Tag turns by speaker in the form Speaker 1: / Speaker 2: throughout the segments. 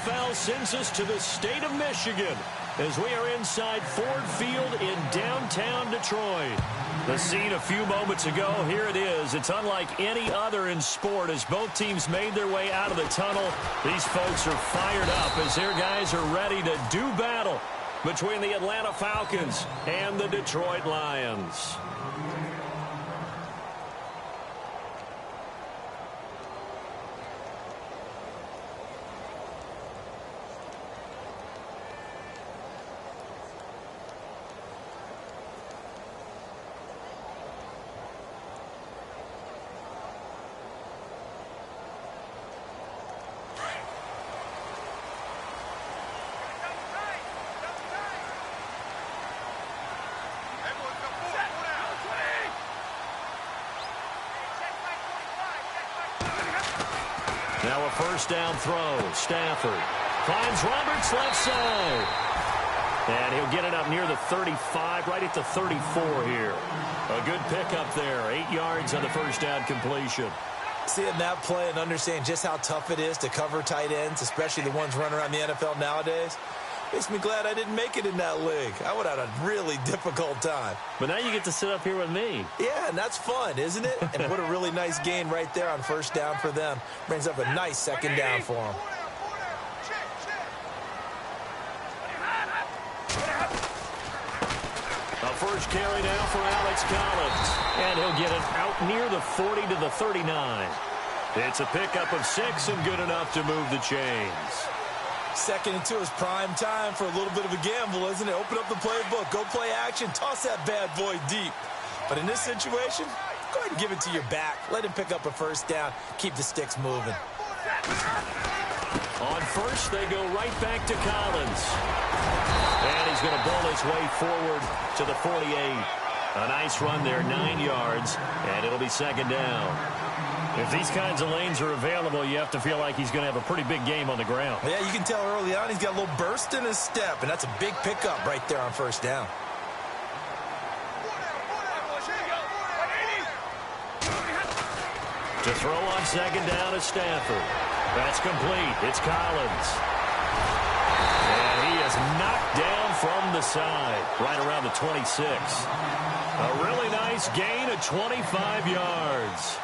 Speaker 1: NFL sends us to the state of Michigan as we are inside Ford Field in downtown Detroit. The scene a few moments ago, here it is. It's unlike any other in sport as both teams made their way out of the tunnel. These folks are fired up as their guys are ready to do battle between the Atlanta Falcons and the Detroit Lions. Now a first down throw. Stafford finds Roberts left side. And he'll get it up near the 35, right at the 34 here. A good pickup there. 8 yards on the first down completion.
Speaker 2: Seeing that play and understanding just how tough it is to cover tight ends, especially the ones running around the NFL nowadays, makes me glad I didn't make it in that league. I would have had a really difficult time.
Speaker 1: But now you get to sit up here with me.
Speaker 2: Yeah, and that's fun, isn't it? And what a really nice gain right there on first down for them. Brings up a nice second down for them.
Speaker 1: A first carry now for Alex Collins. And he'll get it out near the 40 to the 39. It's a pickup of 6 and good enough to move the chains.
Speaker 2: 2nd and 2 is prime time for a little bit of a gamble, isn't it? Open up the playbook, go play action, toss that bad boy deep. But in this situation, go ahead and give it to your back. Let him pick up a first down, keep the sticks moving.
Speaker 1: On first, they go right back to Collins. And he's going to bowl his way forward to the 48. A nice run there, 9 yards, and it'll be second down. If these kinds of lanes are available, you have to feel like he's going to have a pretty big game on the ground.
Speaker 2: Yeah, you can tell early on he's got a little burst in his step, and that's a big pickup right there on first down.
Speaker 1: To throw on second down is Stafford. That's complete. It's Collins. And he is knocked down from the side, right around the 26. A really nice gain of 25 yards.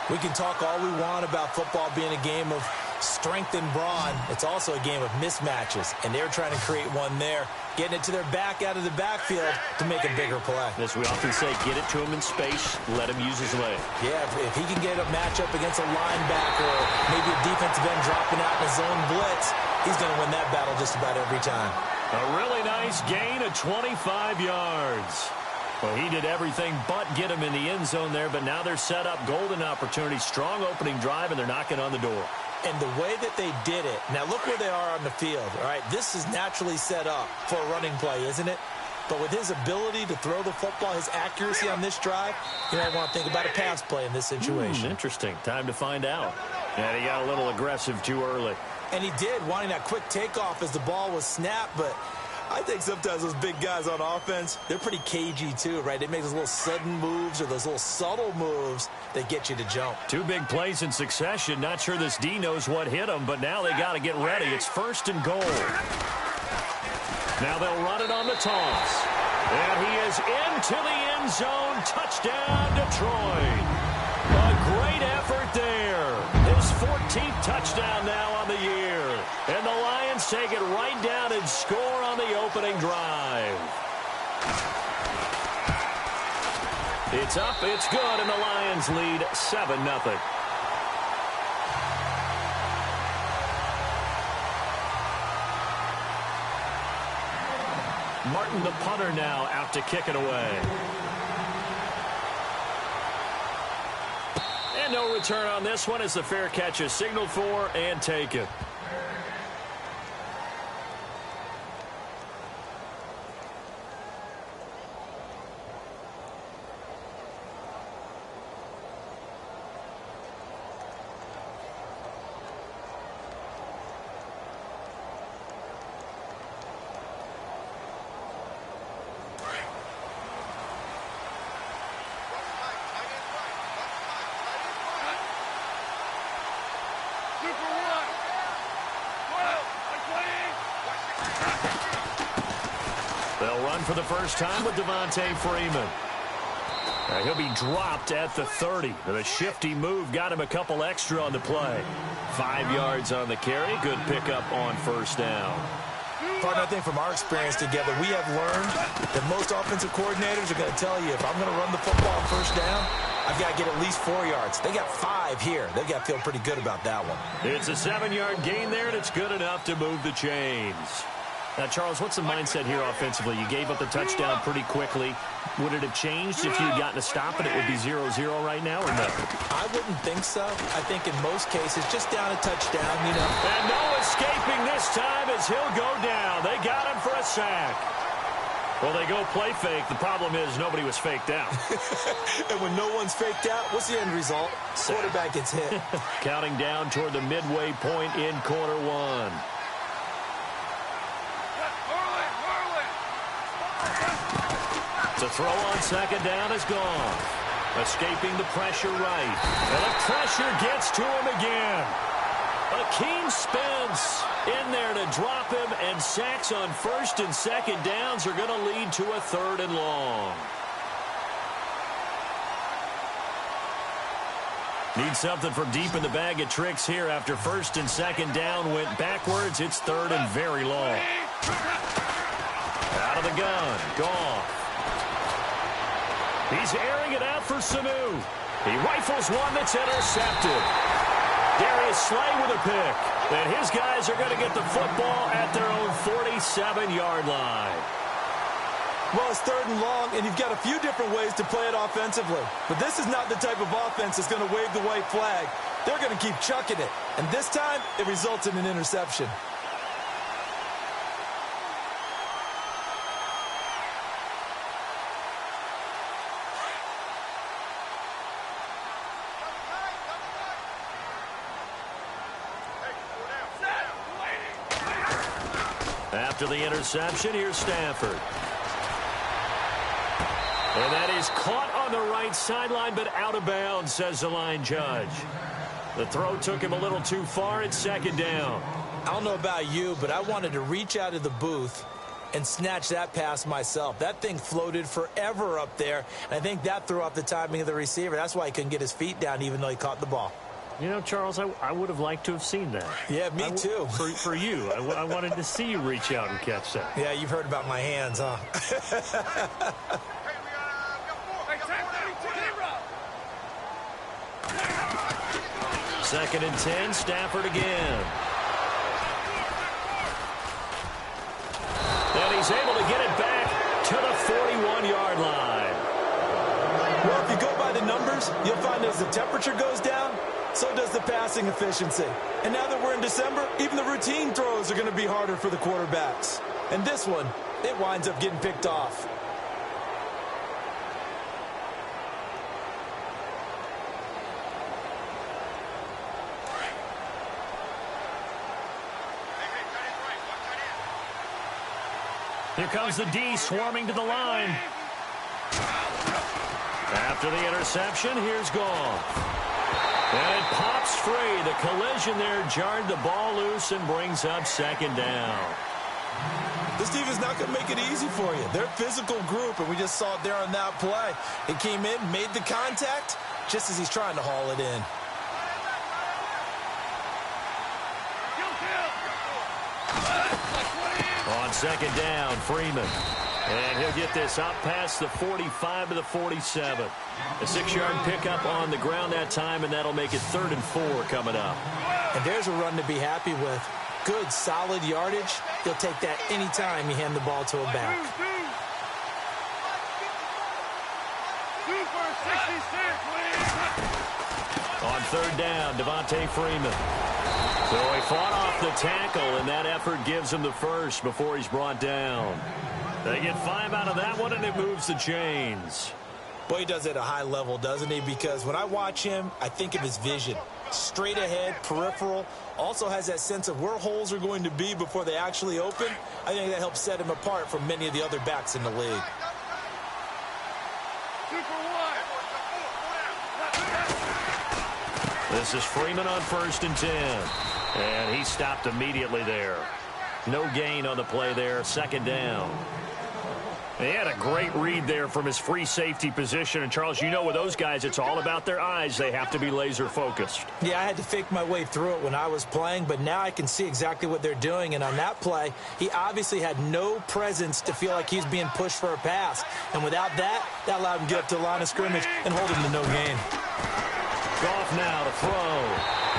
Speaker 2: We can talk all we want about football being a game of strength and brawn. It's also a game of mismatches, and they're trying to create one there, getting it to their back out of the backfield to make a bigger play.
Speaker 1: As we often say, get it to him in space, let him use his leg.
Speaker 2: Yeah, if he can get a matchup against a linebacker or maybe a defensive end dropping out in a zone blitz, he's going to win that battle just about every time.
Speaker 1: A really nice gain of 25 yards. Well, he did everything but get him in the end zone there, but now they're set up. Golden opportunity, strong opening drive, and they're knocking on the door.
Speaker 2: And the way that they did it, now look where they are on the field, all right? This is naturally set up for a running play, isn't it? But with his ability to throw the football, his accuracy on this drive, you might want to think about a pass play in this situation.
Speaker 1: Interesting. Time to find out. And he got a little aggressive too early.
Speaker 2: And he did, wanting that quick takeoff as the ball was snapped, but I think sometimes those big guys on offense, they're pretty cagey too, right? They make those little sudden moves or those little subtle moves that get you to jump.
Speaker 1: 2 big plays in succession. Not sure this D knows what hit him, but now they got to get ready. It's first and goal. Now they'll run it on the toss. And he is into the end zone. Touchdown, Detroit. A great effort there. His 14th touchdown now on the year. And the Lions take it right down and score on the opening drive. It's up, it's good, and the Lions lead 7-0. Martin, the punter, now out to kick it away. And no return on this one as the fair catch is signaled for and taken. They'll run for the first time with Devontae Freeman. He'll be dropped at the 30. The shifty move got him a couple extra on the play. 5 yards on the carry. Good pickup on first down.
Speaker 2: Partner, I think from our experience together, we have learned that most offensive coordinators are going to tell you, if I'm going to run the football on first down, I've got to get at least 4 yards. They got 5 here. They've got to feel pretty good about that one.
Speaker 1: It's a 7-yard gain there, and it's good enough to move the chains. Now, Charles, what's the mindset here offensively? You gave up the touchdown pretty quickly. Would it have changed if you'd gotten a stop and it would be 0-0 right now, or no?
Speaker 2: I wouldn't think so. I think in most cases, just down a touchdown, you know.
Speaker 1: And no escaping this time as he'll go down. They got him for a sack. Well, they go play fake. The problem is nobody was faked out.
Speaker 2: And when no one's faked out, what's the end result? Quarterback gets hit.
Speaker 1: Counting down toward the midway point in quarter one. The throw on second down is gone. Escaping the pressure right. And the pressure gets to him again. Akeem Spence in there to drop him, and sacks on first and second downs are going to lead to a 3rd and long. Need something from deep in the bag of tricks here after first and second down went backwards. It's 3rd and very long. Out of the gun. Gone. He's airing it out for Sanu. He rifles one that's intercepted. Darius Slay with a pick. And his guys are going to get the football at their own 47-yard line.
Speaker 2: Well, it's 3rd and long, and you've got a few different ways to play it offensively. But this is not the type of offense that's going to wave the white flag. They're going to keep chucking it. And this time, it results in an interception.
Speaker 1: After the interception, here's Stafford. And that is caught on the right sideline, but out of bounds, says the line judge. The throw took him a little too far. It's second down.
Speaker 2: I don't know about you, but I wanted to reach out of the booth and snatch that pass myself. That thing floated forever up there, and I think that threw off the timing of the receiver. That's why he couldn't get his feet down even though he caught the ball.
Speaker 1: You know, Charles, I would have liked to have seen that.
Speaker 2: Yeah, me too.
Speaker 1: For you. I wanted to see you reach out and catch that.
Speaker 2: Yeah, you've heard about my hands, huh?
Speaker 1: Second and 10, Stafford again. And he's able to get it back to the 41-yard line.
Speaker 2: Well, if you go by the numbers, you'll find as the temperature goes down, so does the passing efficiency. And now that we're in December, even the routine throws are going to be harder for the quarterbacks. And this one, it winds up getting picked off.
Speaker 1: Here comes the D swarming to the line. After the interception, here's Goff. And it pops free. The collision there jarred the ball loose and brings up second down.
Speaker 2: This team is not going to make it easy for you. They're a physical group, and we just saw it there on that play. It came in, made the contact, just as he's trying to haul it in.
Speaker 1: On second down, Freeman. And he'll get this up past the 45 to the 47. A 6-yard pickup on the ground that time, and that'll make it 3rd and 4 coming up.
Speaker 2: And there's a run to be happy with. Good, solid yardage. He'll take that anytime you hand the ball to a back.
Speaker 1: On third down, Devontae Freeman. So he fought off the tackle, and that effort gives him the first before he's brought down. They get 5 out of that one, and it moves the chains.
Speaker 2: Boy, he does it at a high level, doesn't he? Because when I watch him, I think of his vision. Straight ahead, peripheral. Also has that sense of where holes are going to be before they actually open. I think that helps set him apart from many of the other backs in the league.
Speaker 1: This is Freeman on 1st and 10. And he stopped immediately there. No gain on the play there, second down. He had a great read there from his free safety position. And, Charles, you know with those guys, it's all about their eyes. They have to be laser-focused.
Speaker 2: Yeah, I had to fake my way through it when I was playing, but now I can see exactly what they're doing. And on that play, he obviously had no presence to feel like he's being pushed for a pass. And without that, that allowed him to get up to the line of scrimmage and hold him to no gain.
Speaker 1: Goff now to throw.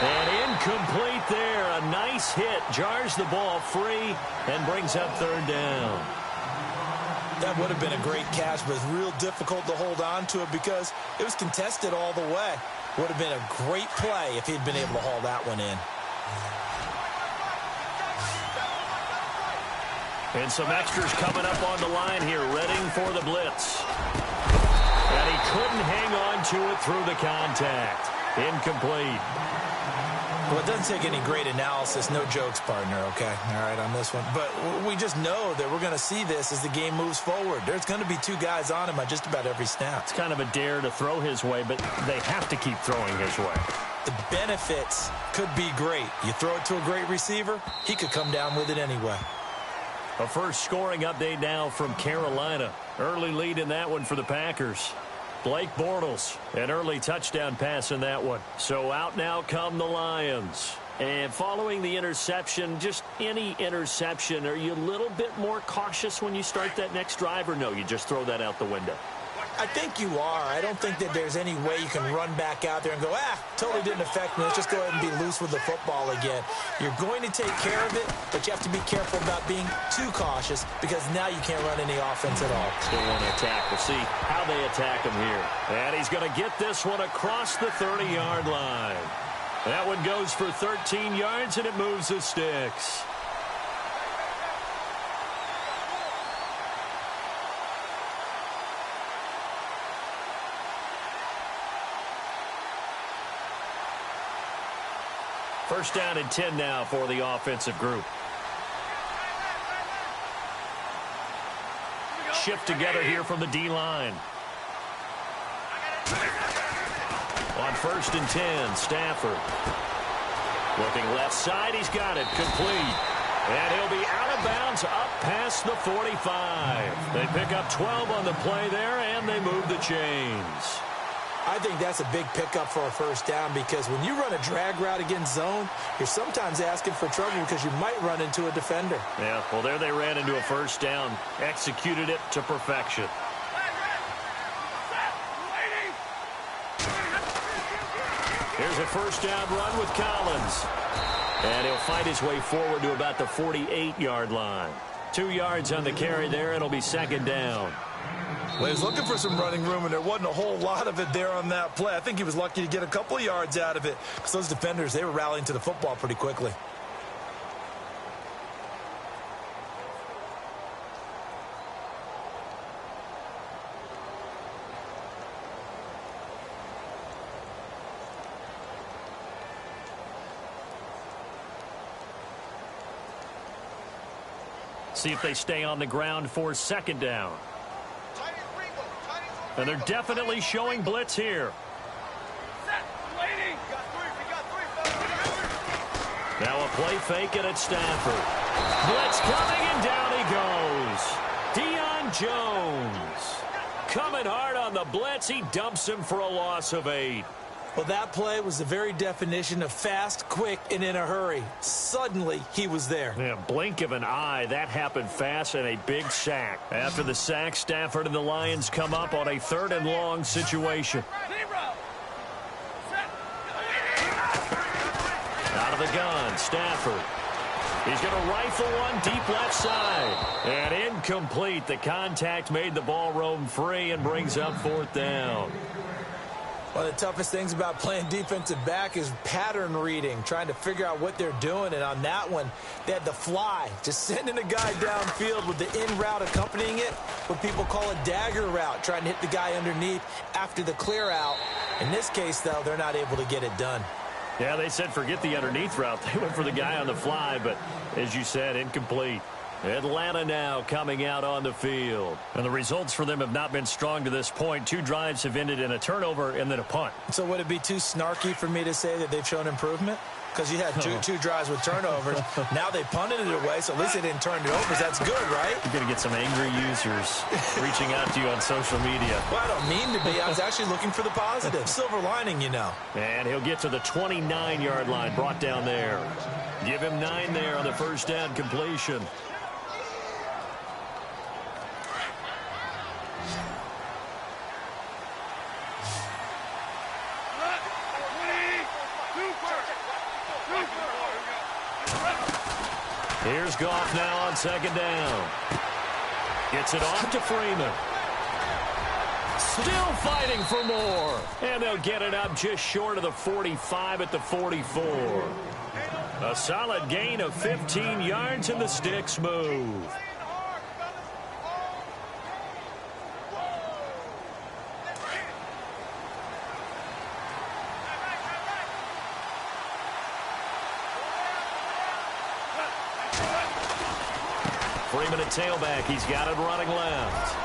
Speaker 1: And incomplete there. A nice hit. Jars the ball free and brings up third down.
Speaker 2: That would have been a great catch, but it's real difficult to hold on to it because it was contested all the way. Would have been a great play if he'd been able to haul that one in.
Speaker 1: And some extras coming up on the line here, readying for the blitz. And he couldn't hang on to it through the contact. Incomplete.
Speaker 2: Well, it doesn't take any great analysis. No jokes, partner, okay? All right, on this one. But we just know that we're going to see this as the game moves forward. There's going to be two guys on him on just about every snap.
Speaker 1: It's kind of a dare to throw his way, but they have to keep throwing his way.
Speaker 2: The benefits could be great. You throw it to a great receiver, he could come down with it anyway.
Speaker 1: A first scoring update now from Carolina. Early lead in that one for the Packers. Blake Bortles, an early touchdown pass in that one. So out now come the Lions. And following the interception, just any interception, are you a little bit more cautious when you start that next drive, or no, you just throw that out the window?
Speaker 2: I think you are. I don't think that there's any way you can run back out there and go, totally didn't affect me. Let's just go ahead and be loose with the football again. You're going to take care of it, but you have to be careful about being too cautious because now you can't run any offense at all.
Speaker 1: Still want to attack. We'll see how they attack him here. And he's going to get this one across the 30-yard line. That one goes for 13 yards, and it moves the sticks. First down and 10 now for the offensive group. Shift together here from the D-line. On first and 10, Stafford. Looking left side, he's got it, complete. And he'll be out of bounds up past the 45. They pick up 12 on the play there, and they move the chains.
Speaker 2: I think that's a big pickup for a first down because when you run a drag route against zone, you're sometimes asking for trouble because you might run into a defender.
Speaker 1: Yeah, well, there they ran into a first down. Executed it to perfection. Here's a first down run with Collins. And he'll fight his way forward to about the 48-yard line. 2 yards on the carry there. It'll be second down.
Speaker 2: Well, he was looking for some running room, and there wasn't a whole lot of it there on that play. I think he was lucky to get a couple of yards out of it because those defenders, they were rallying to the football pretty quickly.
Speaker 1: See if they stay on the ground for second down. And they're definitely showing blitz here. Now a play fake and it's Stafford. Blitz coming and down he goes. Deion Jones. Coming hard on the blitz. He dumps him for a loss of 8.
Speaker 2: Well, that play was the very definition of fast, quick, and in a hurry. Suddenly, he was there.
Speaker 1: Yeah, blink of an eye. That happened fast and a big sack. After the sack, Stafford and the Lions come up on a 3rd and long situation. Out of the gun, Stafford. He's going to rifle one deep left side. And incomplete. The contact made the ball roam free and brings up 4th down.
Speaker 2: One of the toughest things about playing defensive back is pattern reading, trying to figure out what they're doing. And on that one, they had the fly, just sending a guy downfield with the in route accompanying it, what people call a dagger route, trying to hit the guy underneath after the clear out. In this case, though, they're not able to get it done.
Speaker 1: Yeah, they said forget the underneath route. They went for the guy on the fly, but as you said, incomplete. Atlanta now coming out on the field. And the results for them have not been strong to this point. 2 drives have ended in a turnover and then a punt.
Speaker 2: So would it be too snarky for me to say that they've shown improvement? because you had two drives with turnovers. Now they punted it away, so at least they didn't turn it over. So that's good, right?
Speaker 1: You're going to get some angry users reaching out to you on social media.
Speaker 2: Well, I don't mean to be. I was actually looking for the positive. Silver lining, you know.
Speaker 1: And he'll get to the 29-yard line, brought down there. Give him 9 there on the first down completion. Here's Goff now on second down. Gets it off to Freeman. Still fighting for more. And they'll get it up just short of the 45 at the 44. A solid gain of 15 yards, and the sticks move. Freeman at tailback. He's got it running left.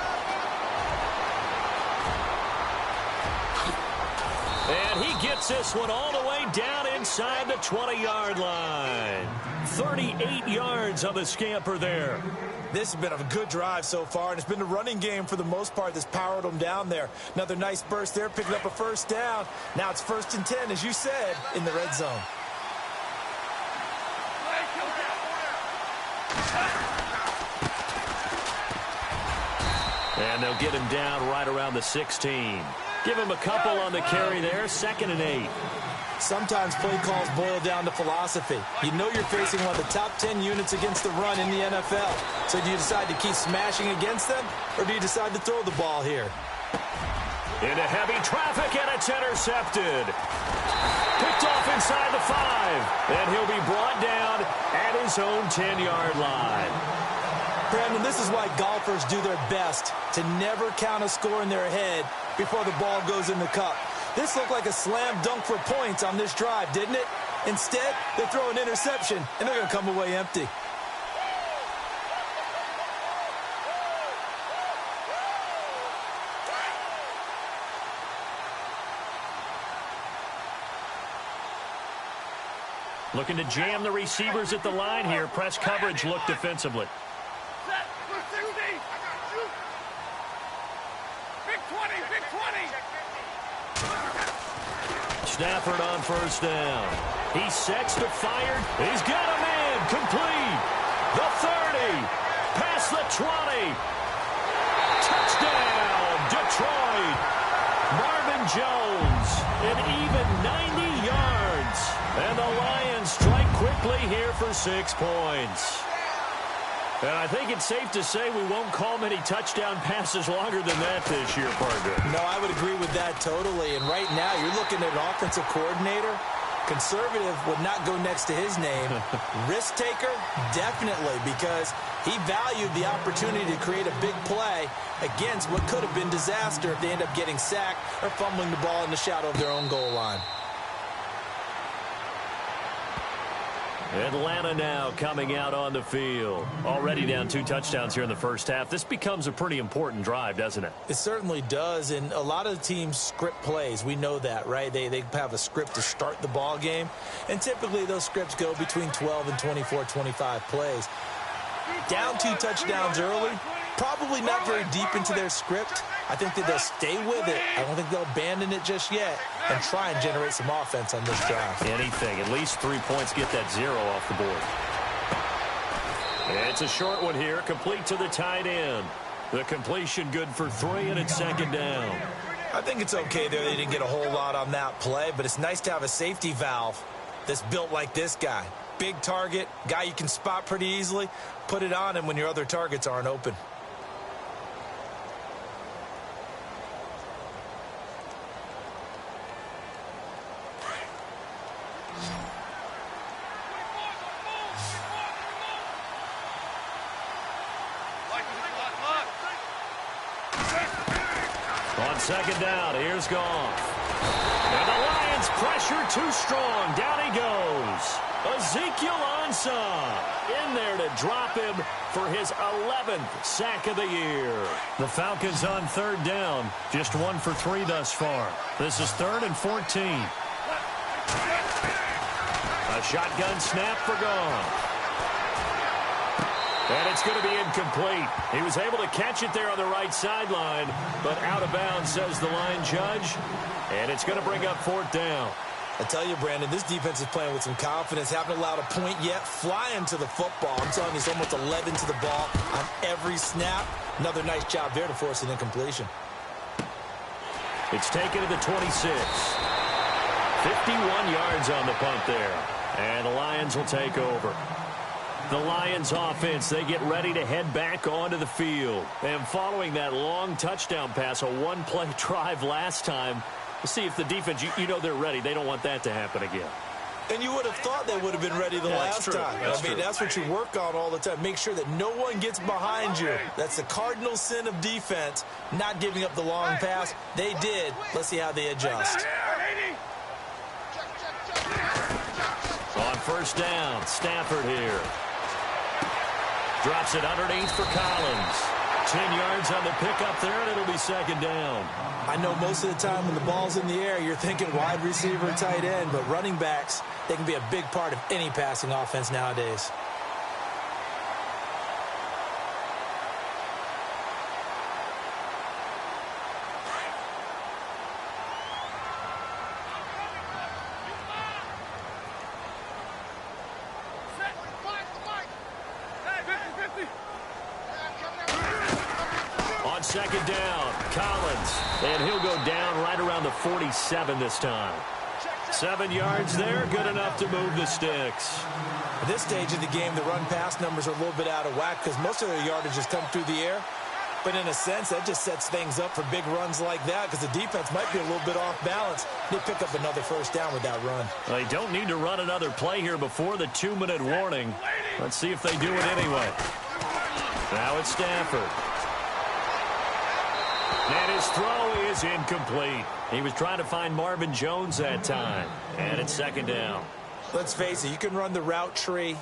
Speaker 1: And he gets this one all the way down inside the 20-yard line. 38 yards on the scamper there.
Speaker 2: This has been a good drive so far, and it's been the running game for the most part that's powered them down there. Another nice burst there, picking up a first down. Now it's 1st and 10, as you said, in the red zone.
Speaker 1: And they'll get him down right around the 16. Give him a couple on the carry there, 2nd and 8.
Speaker 2: Sometimes play calls boil down to philosophy. You know you're facing one of the top 10 units against the run in the NFL. So do you decide to keep smashing against them, or do you decide to throw the ball here?
Speaker 1: Into heavy traffic, and it's intercepted. Picked off inside the 5. And he'll be brought down at his own 10-yard line.
Speaker 2: Brandon, this is why golfers do their best to never count a score in their head before the ball goes in the cup. This looked like a slam dunk for points on this drive, didn't it? Instead, they throw an interception, and they're going to come away empty.
Speaker 1: Looking to jam the receivers at the line here. Press coverage look defensively. Stafford on first down. He sets to fire. He's got a man. Complete. The 30. Past the 20. Touchdown, Detroit. Marvin Jones, an even 90 yards. And the Lions strike quickly here for 6 points. And I think it's safe to say we won't call many touchdown passes longer than that this year, partner.
Speaker 2: No, I would agree with that totally. And right now, you're looking at an offensive coordinator. Conservative would not go next to his name. Risk taker, definitely, because he valued the opportunity to create a big play against what could have been disaster if they end up getting sacked or fumbling the ball in the shadow of their own goal line.
Speaker 1: Atlanta now coming out on the field. Already down 2 touchdowns here in the first half. This becomes a pretty important drive, doesn't it?
Speaker 2: It certainly does, and a lot of the teams script plays. We know that, right? They have a script to start the ball game, and typically those scripts go between 12 and 24, 25 plays. Down 2 touchdowns early, probably not very deep into their script. I think that they'll stay with it. I don't think they'll abandon it just yet and try and generate some offense on this drive.
Speaker 1: Anything. At least 3 points, get that 0 off the board. It's a short one here, complete to the tight end. The completion good for 3, and it's 2nd down.
Speaker 2: I think it's okay there. They didn't get a whole lot on that play, but it's nice to have a safety valve that's built like this guy. Big target, guy you can spot pretty easily. Put it on him when your other targets aren't open.
Speaker 1: On 2nd down, here's Goff. And the Lions pressure too strong. Down he goes. Ezekiel Ansah in there to drop him for his 11th sack of the year. The Falcons on 3rd down. Just 1 for 3 thus far. This is 3rd and 14. A shotgun snap for gone. And it's going to be incomplete. He was able to catch it there on the right sideline, but out of bounds, says the line judge. And it's going to bring up 4th down.
Speaker 2: I tell you, Brandon, this defense is playing with some confidence. Haven't allowed a point yet. Flying to the football. I'm telling you, it's almost 11 to the ball on every snap. Another nice job there to force an incompletion.
Speaker 1: It's taken to the 26. 51 yards on the punt there. And the Lions will take over. The Lions offense, they get ready to head back onto the field. And following that long touchdown pass, a one-play drive last time, we'll see if the defense, you know they're ready. They don't want that to happen again.
Speaker 2: And you would have thought they would have been ready the last time. That's what you work on all the time. Make sure that no one gets behind you. That's the cardinal sin of defense, not giving up the long pass. They did. Let's see how they adjust.
Speaker 1: On 1st down, Stafford here. Drops it underneath for Collins. 10 yards on the pickup there, and it'll be 2nd down.
Speaker 2: I know most of the time when the ball's in the air, you're thinking wide receiver, tight end, but running backs, they can be a big part of any passing offense nowadays.
Speaker 1: On 2nd down, Collins, and he'll go down right around the 47 this time. 7 yards there, good enough to move the sticks.
Speaker 2: At this stage of the game, the run-pass numbers are a little bit out of whack because most of their yardage has come through the air. But in a sense, that just sets things up for big runs like that because the defense might be a little bit off balance. They pick up another 1st down with that run.
Speaker 1: They don't need to run another play here before the 2-minute warning. Let's see if they do it anyway. Now it's Stafford. And his throw is incomplete. He was trying to find Marvin Jones that time. And it's 2nd down.
Speaker 2: Let's face it, you can run the route tree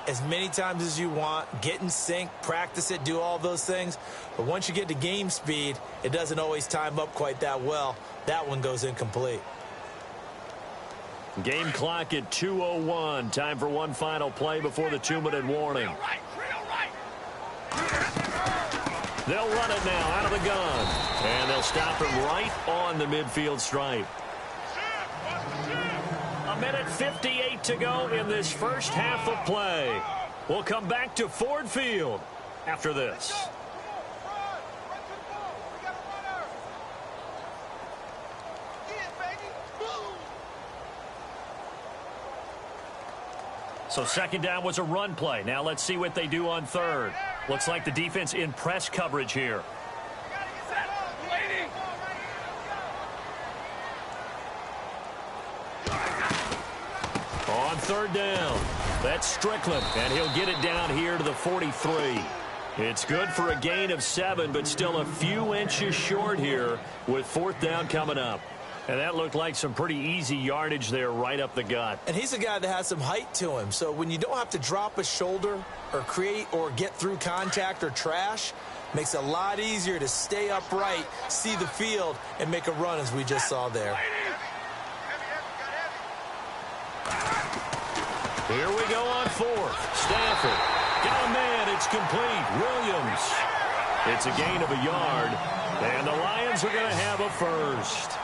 Speaker 2: as many times as you want, get in sync, practice it, do all those things. But once you get to game speed, it doesn't always time up quite that well. That one goes incomplete.
Speaker 1: Game clock at 2:01. Time for one final play before the 2-minute warning. They'll run it now out of the gun. And they'll stop him right on the midfield stripe. 1:58 to go in this first half of play. We'll come back to Ford Field after this. So 2nd down was a run play. Now let's see what they do on 3rd. Looks like the defense in press coverage here. On 3rd down, that's Strickland, and he'll get it down here to the 43. It's good for a gain of 7, but still a few inches short here with 4th down coming up. And that looked like some pretty easy yardage there right up the gut.
Speaker 2: And he's a guy that has some height to him. So when you don't have to drop a shoulder or create or get through contact or trash, makes it a lot easier to stay upright, see the field, and make a run as we just saw there.
Speaker 1: Here we go on 4th. Stafford. Got a man. It's complete. Williams. It's a gain of a yard. And the Lions are going to have a first.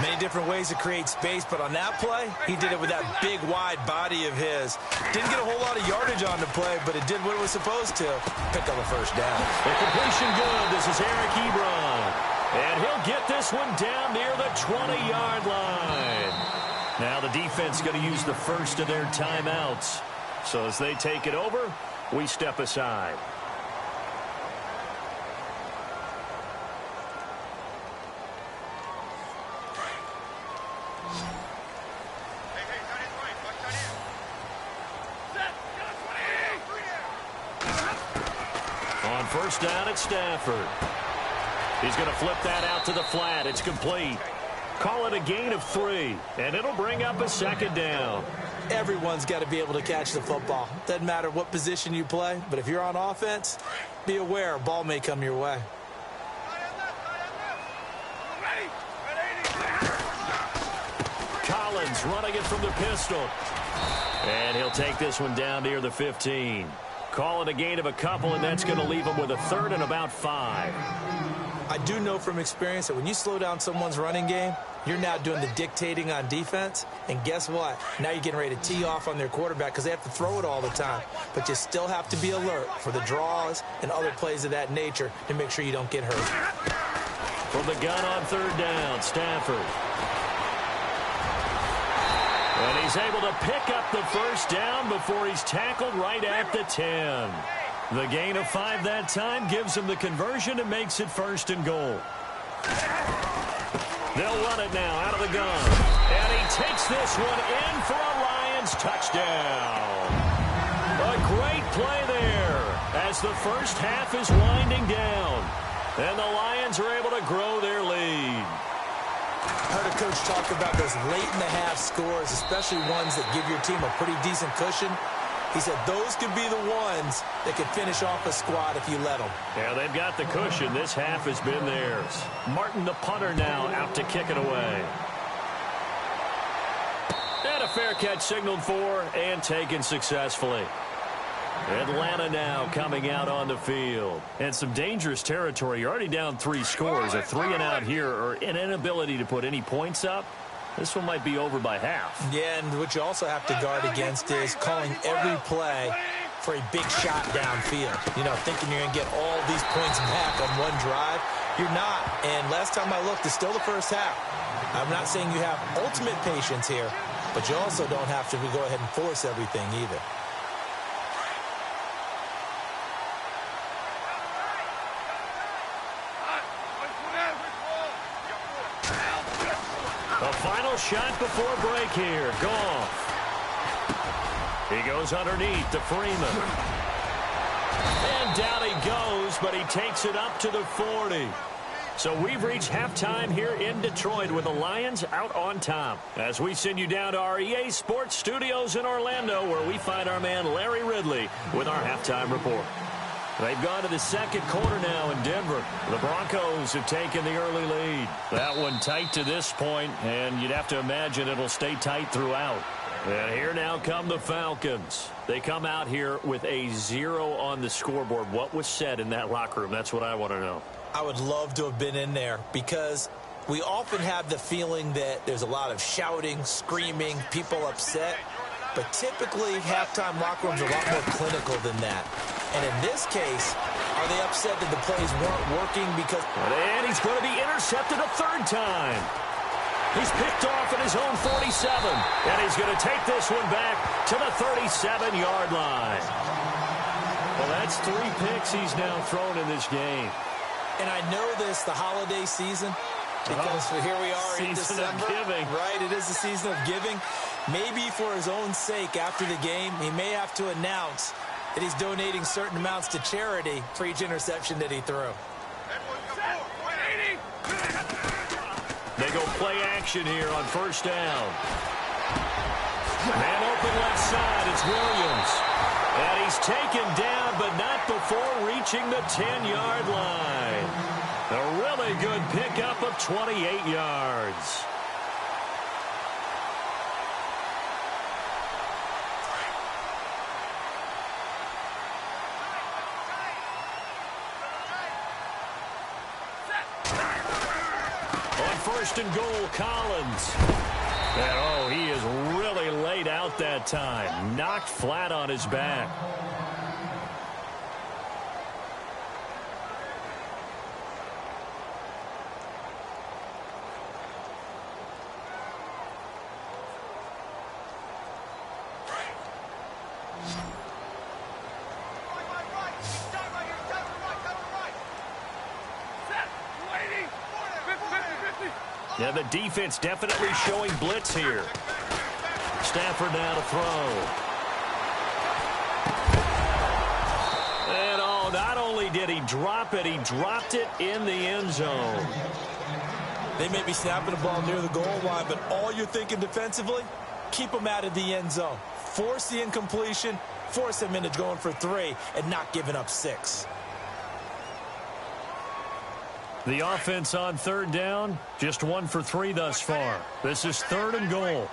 Speaker 2: Many different ways to create space, but on that play, he did it with that big, wide body of his. Didn't get a whole lot of yardage on the play, but it did what it was supposed to. Pick up a 1st down.
Speaker 1: The completion good. This is Eric Ebron. And he'll get this one down near the 20-yard line. Now the defense going to use the first of their timeouts. So as they take it over, we step aside. On 1st down at Stafford. He's going to flip that out to the flat. It's complete. Call it a gain of 3, and it'll bring up a 2nd down.
Speaker 2: Everyone's got to be able to catch the football. Doesn't matter what position you play, but if you're on offense, be aware a ball may come your way.
Speaker 1: Collins Collins running it from the pistol. And he'll take this one down near the 15. Call it a gain of a couple, and that's going to leave him with a third and about 5.
Speaker 2: I do know from experience that when you slow down someone's running game, you're now doing the dictating on defense. And guess what? Now you're getting ready to tee off on their quarterback because they have to throw it all the time. But you still have to be alert for the draws and other plays of that nature to make sure you don't get hurt.
Speaker 1: From the gun on third down, Stafford. And he's able to pick up the first down before he's tackled right at the 10. The gain of 5 that time gives him the conversion and makes it first and goal. They'll run it now out of the gun. And he takes this one in for a Lions touchdown. A great play there as the first half is winding down. And the Lions are able to grow their lead.
Speaker 2: I heard a coach talk about those late-in-the-half scores, especially ones that give your team a pretty decent cushion. He said those could be the ones that could finish off a squad if you let them.
Speaker 1: Yeah, they've got the cushion. This half has been theirs. Martin, the punter, now out to kick it away. And a fair catch signaled for and taken successfully. Atlanta now coming out on the field. And some dangerous territory. You're already down 3 scores. A 3-and-out here or an inability to put any points up. This one might be over by half.
Speaker 2: Yeah, and what you also have to guard against is calling every play for a big shot downfield. You know, thinking you're going to get all these points back on one drive. You're not. And last time I looked, it's still the first half. I'm not saying you have ultimate patience here, but you also don't have to go ahead and force everything either.
Speaker 1: The final shot before break here. Goff. He goes underneath to Freeman. And down he goes, but he takes it up to the 40. So we've reached halftime here in Detroit with the Lions out on top. As we send you down to our EA Sports Studios in Orlando, where we find our man Larry Ridley with our halftime report. They've gone to the second quarter now in Denver. The Broncos have taken the early lead. That one tight to this point, and you'd have to imagine it'll stay tight throughout. And here now come the Falcons. They come out here with a 0 on the scoreboard. What was said in that locker room? That's what I want to know.
Speaker 2: I would love to have been in there because we often have the feeling that there's a lot of shouting, screaming, people upset. But typically, halftime locker rooms are a lot more clinical than that. And in this case, are they upset that the plays weren't working because...
Speaker 1: And he's going to be intercepted a third time. He's picked off at his own 47. And he's going to take this one back to the 37-yard line. Well, that's 3 picks he's now thrown in this game.
Speaker 2: And I know this, the holiday season, because here we are in December.
Speaker 1: Season of giving.
Speaker 2: Right, it is the season of giving. Maybe for his own sake after the game, he may have to announce that he's donating certain amounts to charity for each interception that he threw.
Speaker 1: They go play action here on first down. Man open left side, it's Williams. And he's taken down, but not before reaching the 10-yard line. A really good pickup of 28 yards. First and goal, Collins. And, oh, he is really laid out that time. Knocked flat on his back. Yeah, the defense definitely showing blitz here. Stafford now to throw. And, oh, not only did he drop it, he dropped it in the end zone.
Speaker 2: They may be snapping the ball near the goal line, but all you're thinking defensively, keep them out of the end zone. Force the incompletion, force them into going for 3, and not giving up 6.
Speaker 1: The offense on third down, just 1 for 3 thus far. This is 3rd and goal.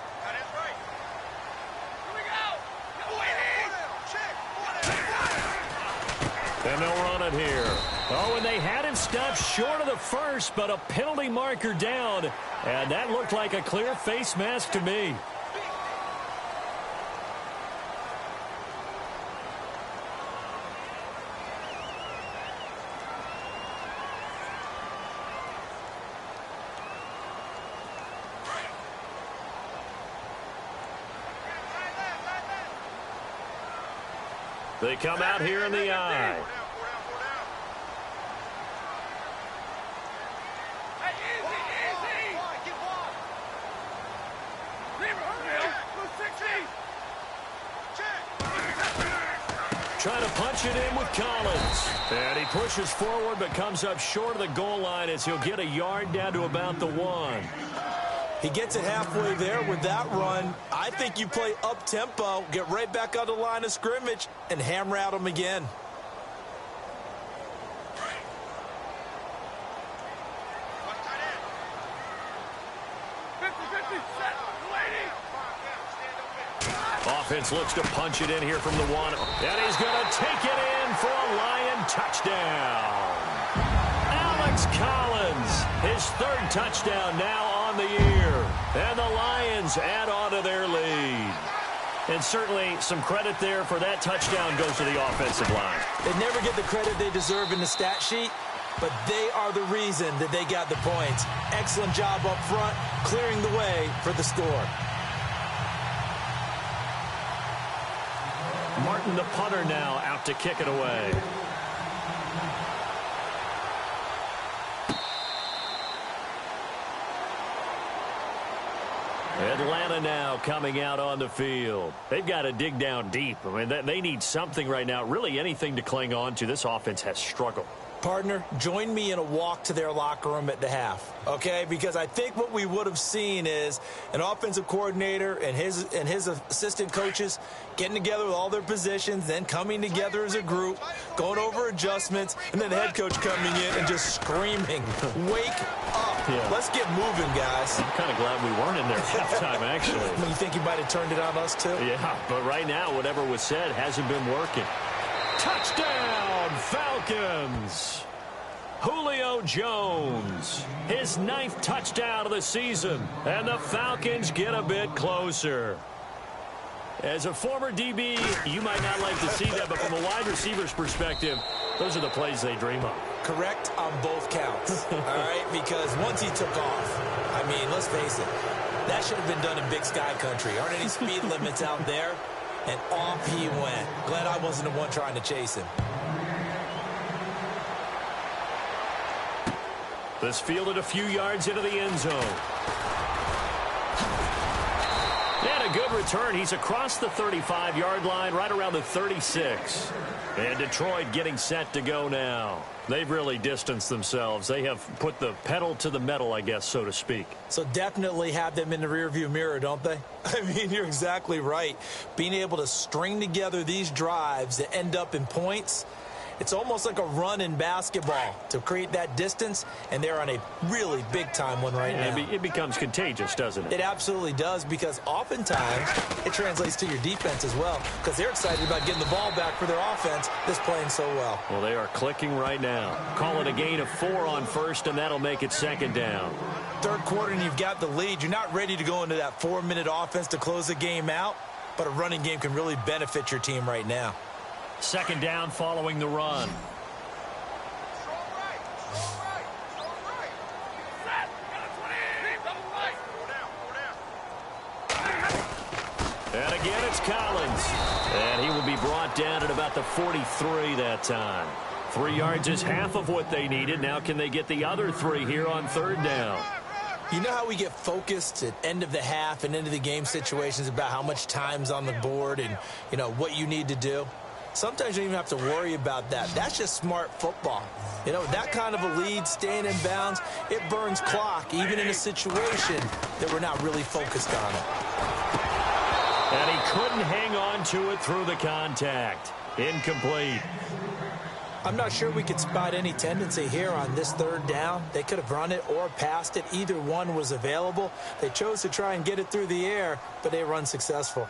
Speaker 1: And they'll run it here. Oh, and they had him stopped short of the first, but a penalty marker down. And that looked like a clear face mask to me. They come out here in the eye. Trying to punch it in with Collins. And he pushes forward but comes up short of the goal line as he'll get a yard down to about the 1.
Speaker 2: He gets it halfway there with that run. I think you play up-tempo, get right back on the line of scrimmage, and hammer at him again.
Speaker 1: Offense looks to punch it in here from the 1. And he's going to take it in for a Lion touchdown. Alex Collins, his 3rd touchdown now on the year. And the Lions add on to their lead. And certainly some credit there for that touchdown goes to the offensive line.
Speaker 2: They never get the credit they deserve in the stat sheet, but they are the reason that they got the points. Excellent job up front, clearing the way for the score.
Speaker 1: Martin, the punter, now out to kick it away. Atlanta now coming out on the field. They've got to dig down deep. I mean, they need something right now, really anything to cling on to. This offense has struggled.
Speaker 2: Partner, join me in a walk to their locker room at the half, okay? Because I think what we would have seen is an offensive coordinator and his assistant coaches getting together with all their positions, then coming together as a group, going over adjustments, and then the head coach coming in and just screaming, wake up. Yeah. Let's get moving, guys.
Speaker 1: I'm kind of glad we weren't in there at halftime, actually.
Speaker 2: You think you might have turned it on us, too?
Speaker 1: Yeah, but right now, whatever was said hasn't been working. Touchdown, Falcons! Julio Jones, his 9th touchdown of the season, and the Falcons get a bit closer. As a former DB, you might not like to see that, but from a wide receiver's perspective, those are the plays they dream of.
Speaker 2: Correct on both counts, all right? Because once he took off, I mean, let's face it, that should have been done in Big Sky country. Aren't any speed limits out there? And off he went. Glad I wasn't the one trying to chase him.
Speaker 1: This fielded a few yards into the end zone. And a good return. He's across the 35-yard line, right around the 36. And Detroit getting set to go now. They've really distanced themselves. They have put the pedal to the metal, I guess, so to speak.
Speaker 2: So definitely have them in the rearview mirror, don't they? I mean, you're exactly right. Being able to string together these drives that end up in points, it's almost like a run in basketball to create that distance, and they're on a really big-time one right now.
Speaker 1: It becomes contagious, doesn't it?
Speaker 2: It absolutely does, because oftentimes it translates to your defense as well, because they're excited about getting the ball back for their offense that's playing so well.
Speaker 1: Well, they are clicking right now. Call it a gain of 4 on first, and that'll make it 2nd down.
Speaker 2: 3rd quarter, and you've got the lead. You're not ready to go into that 4-minute offense to close the game out, but a running game can really benefit your team right now.
Speaker 1: 2nd down following the run. And again, it's Collins. And he will be brought down at about the 43 that time. 3 yards is half of what they needed. Now can they get the other 3 here on 3rd down?
Speaker 2: You know how we get focused at end of the half and end of the game situations about how much time's on the board and, you know, what you need to do? Sometimes you don't even have to worry about that. That's just smart football. You know, that kind of a lead, staying in bounds, it burns clock, even in a situation that we're not really focused on it.
Speaker 1: And he couldn't hang on to it through the contact. Incomplete.
Speaker 2: I'm not sure we could spot any tendency here on this 3rd down. They could have run it or passed it. Either one was available. They chose to try and get it through the air, but they were unsuccessful.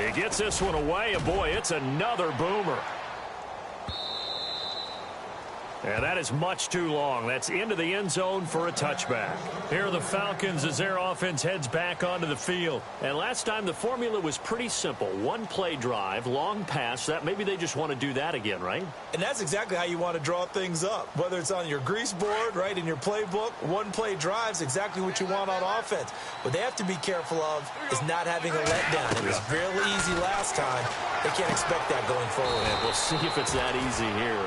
Speaker 1: He gets this one away, and boy, it's another boomer. And that is much too long. That's into the end zone for a touchback. Here are the Falcons as their offense heads back onto the field. And last time the formula was pretty simple. One play drive, long pass. That maybe they just want to do that again, right?
Speaker 2: And that's exactly how you want to draw things up. Whether it's on your grease board, right, in your playbook, one play drive is exactly what you want on offense. What they have to be careful of is not having a letdown. It was fairly easy last time. They can't expect that going forward.
Speaker 1: And we'll see if it's that easy here.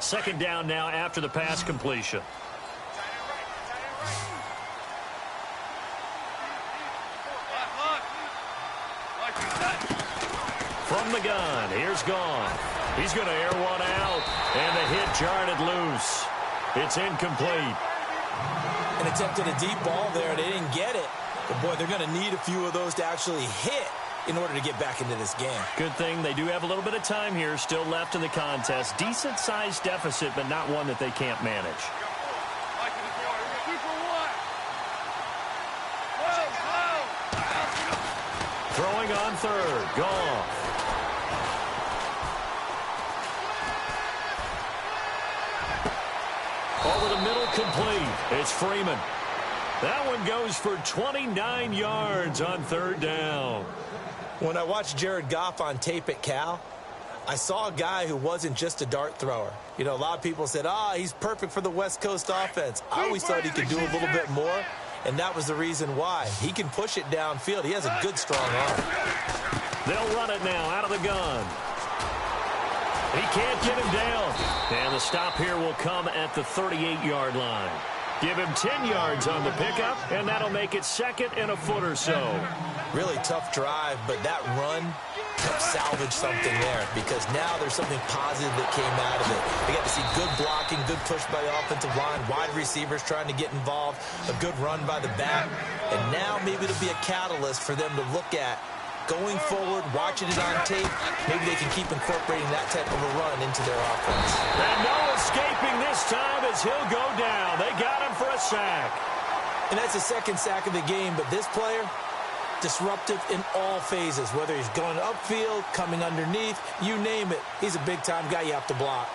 Speaker 1: Second down now after the pass completion. From the gun, here's Gone. He's going to air one out, and the hit jarred it loose. It's incomplete.
Speaker 2: And attempted a deep ball there. They didn't get it. But, boy, they're going to need a few of those to actually hit in order to get back into this game.
Speaker 1: Good thing they do have a little bit of time here still left in the contest. Decent-sized deficit, but not one that they can't manage. Throwing on third. Goff. Over the middle, complete. It's Freeman. That one goes for 29 yards on third down.
Speaker 2: When I watched Jared Goff on tape at Cal, I saw a guy who wasn't just a dart thrower. You know, a lot of people said, he's perfect for the West Coast offense. I always thought he could do a little bit more, and that was the reason why. He can push it downfield. He has a good, strong arm.
Speaker 1: They'll run it now out of the gun. He can't get him down. And the stop here will come at the 38-yard line. Give him 10 yards on the pickup, and that'll make it second and a foot or so.
Speaker 2: Really tough drive, but that run helped salvage something there because now there's something positive that came out of it. They got to see good blocking, good push by the offensive line, wide receivers trying to get involved, a good run by the back, and now maybe it'll be a catalyst for them to look at going forward, watching it on tape. Maybe they can keep incorporating that type of a run into their offense.
Speaker 1: And no escaping this time as he'll go down. They got him for a sack.
Speaker 2: And that's the second sack of the game, but this player, disruptive in all phases, whether he's going upfield, coming underneath, you name it. He's a big-time guy you have to block.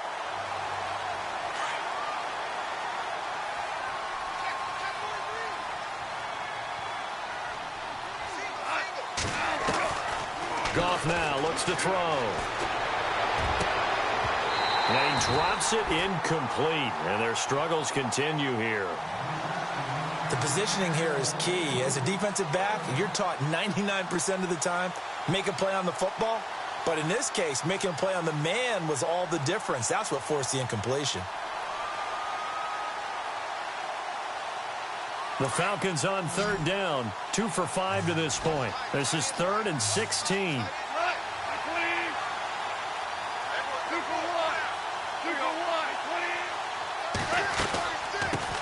Speaker 1: Goff now looks to throw. And he drops it incomplete, and their struggles continue here.
Speaker 2: The positioning here is key. As a defensive back, you're taught 99% of the time, make a play on the football. But in this case, making a play on the man was all the difference. That's what forced the incompletion.
Speaker 1: The Falcons on third down, 2 for 5 to this point. This is 3rd and 16.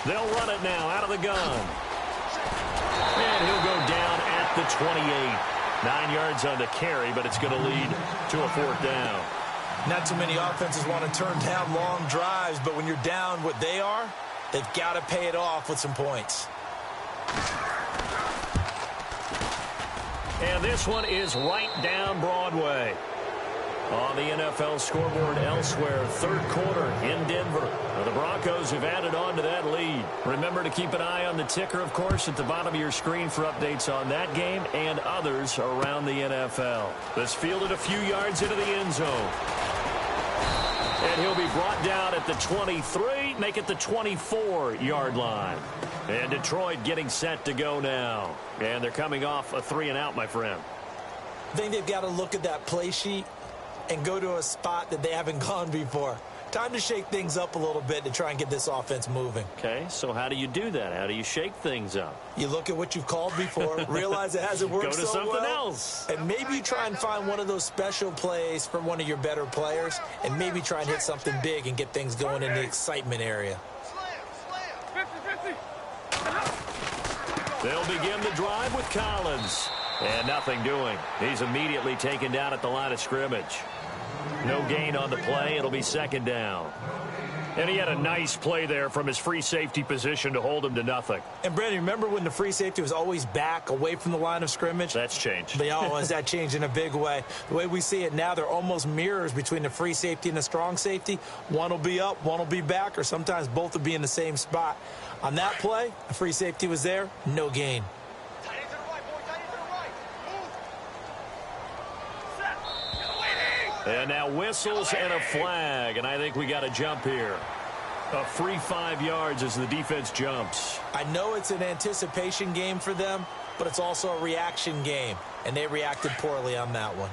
Speaker 1: They'll run it now out of the gun. And he'll go down at the 28. 9 yards on the carry, but it's going to lead to a 4th down.
Speaker 2: Not too many offenses want to turn down long drives, but when you're down what they are, they've got to pay it off with some points.
Speaker 1: And this one is right down Broadway. On the NFL scoreboard elsewhere, 3rd quarter in Denver. Now the Broncos have added on to that lead. Remember to keep an eye on the ticker, of course, at the bottom of your screen for updates on that game and others around the NFL. This fielded a few yards into the end zone. And he'll be brought down at the 23, make it the 24-yard line. And Detroit getting set to go now. And they're coming off a 3-and-out, my friend.
Speaker 2: I think they've got to look at that play sheet and go to a spot that they haven't gone before. Time to shake things up a little bit to try and get this offense moving.
Speaker 1: Okay, so how do you do that? How do you shake things up?
Speaker 2: You look at what you've called before, realize it hasn't worked so well.
Speaker 1: Go to something else.
Speaker 2: And maybe you try and find one of those special plays from one of your better players, and maybe try and hit something big and get things going in the excitement area.
Speaker 1: They'll begin the drive with Collins. And nothing doing. He's immediately taken down at the line of scrimmage. No gain on the play. It'll be second down. And he had a nice play there from his free safety position to hold him to nothing.
Speaker 2: And, Brandon, remember when the free safety was always back away from the line of scrimmage?
Speaker 1: That's changed.
Speaker 2: But, has that changed in a big way? The way we see it now, they're almost mirrors between the free safety and the strong safety. One will be up, one will be back, or sometimes both will be in the same spot. On that play, the free safety was there, no gain.
Speaker 1: And now whistles and a flag, and I think we got a jump here. A free 5 yards as the defense jumps.
Speaker 2: I know it's an anticipation game for them, but it's also a reaction game, and they reacted poorly on that one.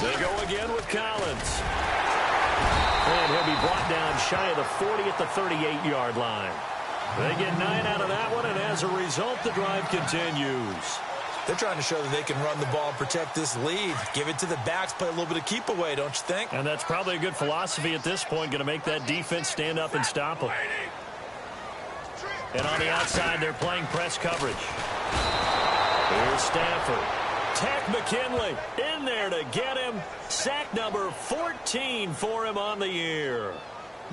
Speaker 1: They go again with Collins. And he'll be brought down shy of the 40 at the 38-yard line. They get 9 out of that one, and as a result, the drive continues.
Speaker 2: They're trying to show that they can run the ball and protect this lead. Give it to the backs, play a little bit of keep away, don't you think?
Speaker 1: And that's probably a good philosophy at this point, going to make that defense stand up and stop them. And on the outside, they're playing press coverage. Here's Stafford. Tech McKinley in there to get him. Sack number 14 for him on the year.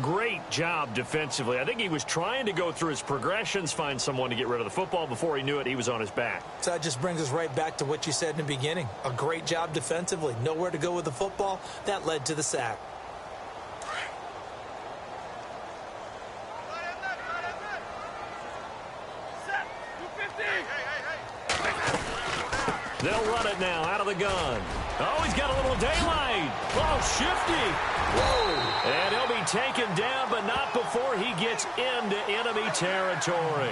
Speaker 1: Great job defensively. I think he was trying to go through his progressions, find someone to get rid of the football. Before he knew it, he was on his back.
Speaker 2: So that just brings us right back to what you said in the beginning. A great job defensively. Nowhere to go with the football. That led to the sack.
Speaker 1: They'll run it now out of the gun. Oh, he's got a little daylight. Oh, shifty. Whoa. And he'll be taken down, but not before he gets into enemy territory.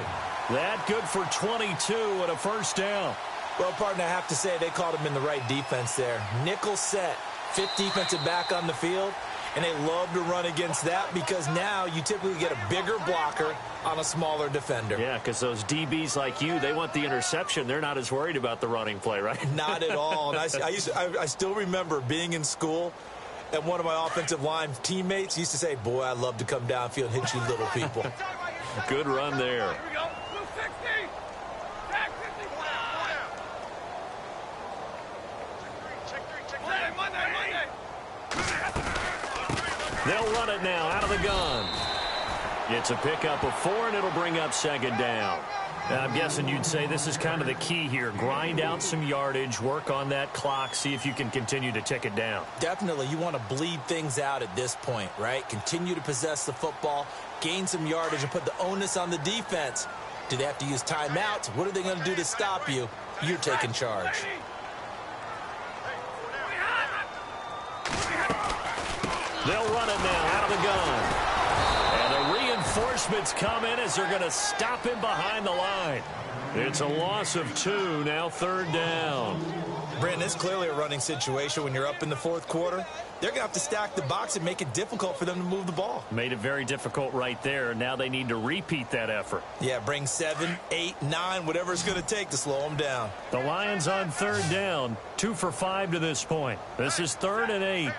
Speaker 1: That good for 22 and a first down.
Speaker 2: Well, partner, I have to say they called him in the right defense there. Nickel set, fifth defensive back on the field, and they love to run against that because now you typically get a bigger blocker on a smaller defender.
Speaker 1: Yeah, because those DBs like you, they want the interception. They're not as worried about the running play, right?
Speaker 2: Not at all. And I still remember being in school, and one of my offensive line teammates used to say, boy, I'd love to come downfield and hit you little people.
Speaker 1: Good run there.
Speaker 3: Here we go. Blue 60. Back 50. Monday.
Speaker 1: They'll run it now out of the gun. It's a pickup of 4, and it'll bring up second down. Now, I'm guessing you'd say this is kind of the key here. Grind out some yardage, work on that clock, see if you can continue to tick it down.
Speaker 2: Definitely. You want to bleed things out at this point, right? Continue to possess the football, gain some yardage, and put the onus on the defense. Do they have to use timeouts? What are they going to do to stop you? You're taking charge.
Speaker 1: They'll run it now out of the gun. And the reinforcements come in as they're going to stop him behind the line. It's a loss of 2, now third down.
Speaker 2: Brandon, it's clearly a running situation when you're up in the fourth quarter. They're going to have to stack the box and make it difficult for them to move the ball.
Speaker 1: Made it very difficult right there. Now they need to repeat that effort.
Speaker 2: Yeah, bring 7, 8, 9, whatever it's going to take to slow them down.
Speaker 1: The Lions on third down, 2 for 5 to this point. This is 3rd and 8.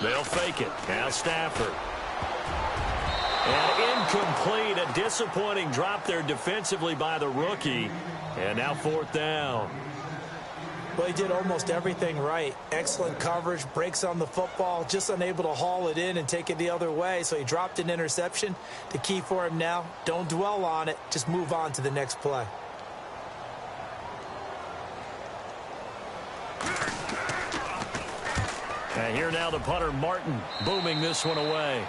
Speaker 1: They'll fake it. Now Stafford. And incomplete. A disappointing drop there defensively by the rookie. And now 4th down.
Speaker 2: Well, he did almost everything right. Excellent coverage, breaks on the football, just unable to haul it in and take it the other way. So he dropped an interception. The key for him now, don't dwell on it. Just move on to the next play.
Speaker 1: And here now the punter, Martin, booming this one away.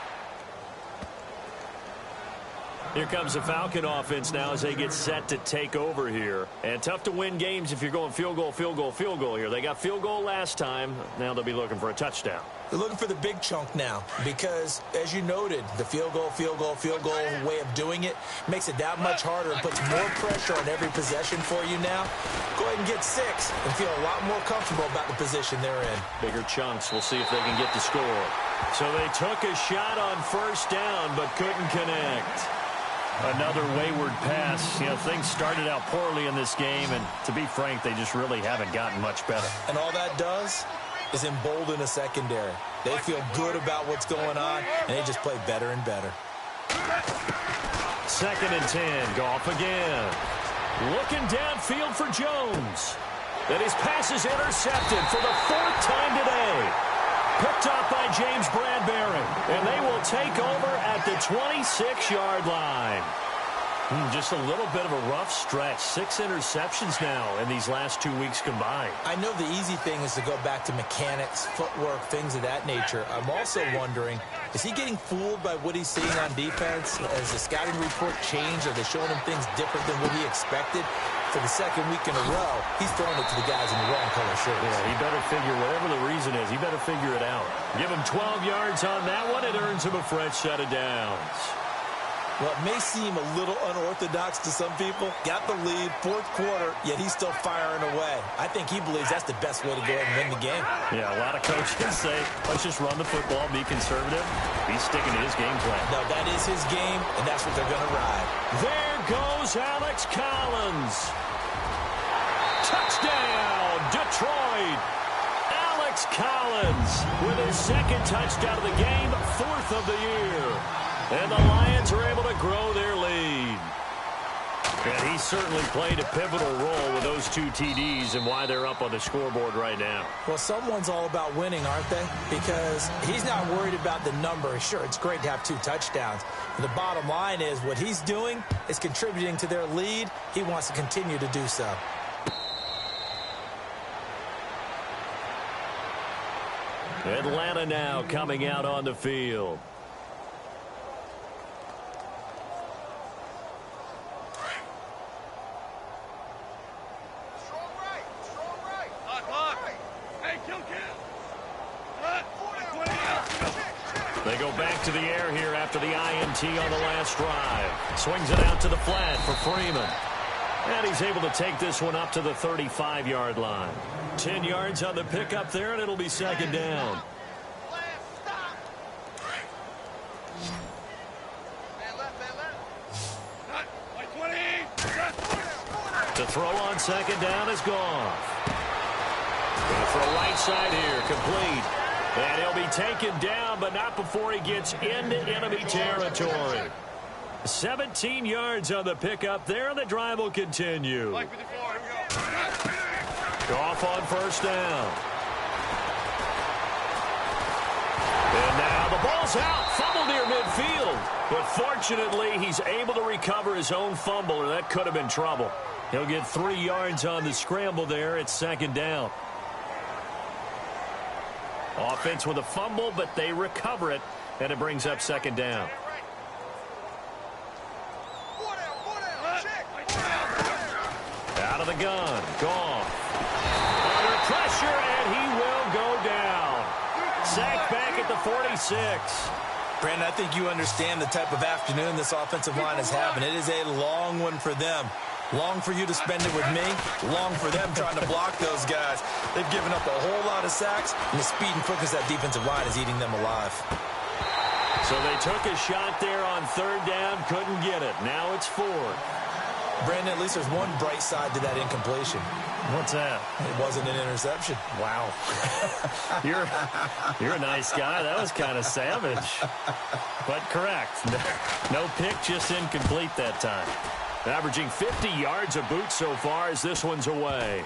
Speaker 1: Here comes the Falcon offense now as they get set to take over here. And tough to win games if you're going field goal here. They got field goal last time. Now they'll be looking for a touchdown.
Speaker 2: They're looking for the big chunk now because, as you noted, the field goal way of doing it makes it that much harder and puts more pressure on every possession for you now. Go ahead and get 6 and feel a lot more comfortable about the position they're in.
Speaker 1: Bigger chunks. We'll see if they can get the score. So they took a shot on first down but couldn't connect. Another wayward pass. You know, things started out poorly in this game, and to be frank, they just really haven't gotten much better.
Speaker 2: And all that does, is embolden a secondary. They feel good about what's going on, and they just play better and better.
Speaker 1: 2nd and 10. Goff again. Looking downfield for Jones. And his pass is intercepted for the 4th time today. Picked up by James Bradbury. And they will take over at the 26-yard line. Just a little bit of a rough stretch. 6 interceptions now in these last 2 weeks combined.
Speaker 2: I know the easy thing is to go back to mechanics, footwork, things of that nature. I'm also wondering, is he getting fooled by what he's seeing on defense? Has the scouting report changed? Are they showing him things different than what he expected? For the 2nd week in a row, he's throwing it to the guys in the wrong color shirts.
Speaker 1: Yeah, he better figure, whatever the reason is, he better figure it out. Give him 12 yards on that one. It earns him a fresh set of downs.
Speaker 2: Well, it may seem a little unorthodox to some people. Got the lead, 4th quarter, yet he's still firing away. I think he believes that's the best way to go ahead and win the game.
Speaker 1: Yeah, a lot of coaches say, let's just run the football, be conservative. He's sticking to his game plan.
Speaker 2: No, that is his game, and that's what they're going to ride.
Speaker 1: There goes Alex Collins. Touchdown, Detroit. Alex Collins with his 2nd touchdown of the game, 4th of the year. And the Lions are able to grow their lead. And he certainly played a pivotal role with those 2 TDs and why they're up on the scoreboard right now.
Speaker 2: Well, someone's all about winning, aren't they? Because he's not worried about the number. Sure, it's great to have 2 touchdowns. But the bottom line is what he's doing is contributing to their lead. He wants to continue to do so.
Speaker 1: Atlanta now coming out on the field. They go back to the air here after the INT on the last drive. Swings it out to the flat for Freeman. And he's able to take this one up to the 35-yard line. 10 yards on the pickup there, and it'll be 2nd down. To throw on 2nd down is Goff. Going to throw right side here, complete. And he'll be taken down, but not before he gets into enemy territory. 17 yards on the pickup there, and the drive will continue. Goff on 1st down. And now the ball's out. Fumble near midfield. But fortunately, he's able to recover his own fumble, or that could have been trouble. He'll get 3 yards on the scramble there. It's 2nd down. Offense with a fumble, but they recover it, and it brings up 2nd down. Out of the gun, Goff. Under pressure, and he will go down. Sacked back at the 46.
Speaker 2: Brandon, I think you understand the type of afternoon this offensive line is having. It is a long one for them. Long for you to spend it with me. Long for them trying to block those guys. They've given up a whole lot of sacks, and the speed and quickness of that defensive line is eating them alive.
Speaker 1: So they took a shot there on 3rd down, couldn't get it. Now it's 4th.
Speaker 2: Brandon, at least there's one bright side to that incompletion.
Speaker 1: What's that?
Speaker 2: It wasn't an interception.
Speaker 1: Wow. You're a nice guy. That was kind of savage. But correct. No pick, just incomplete that time. Averaging 50 yards a boot so far as this one's away.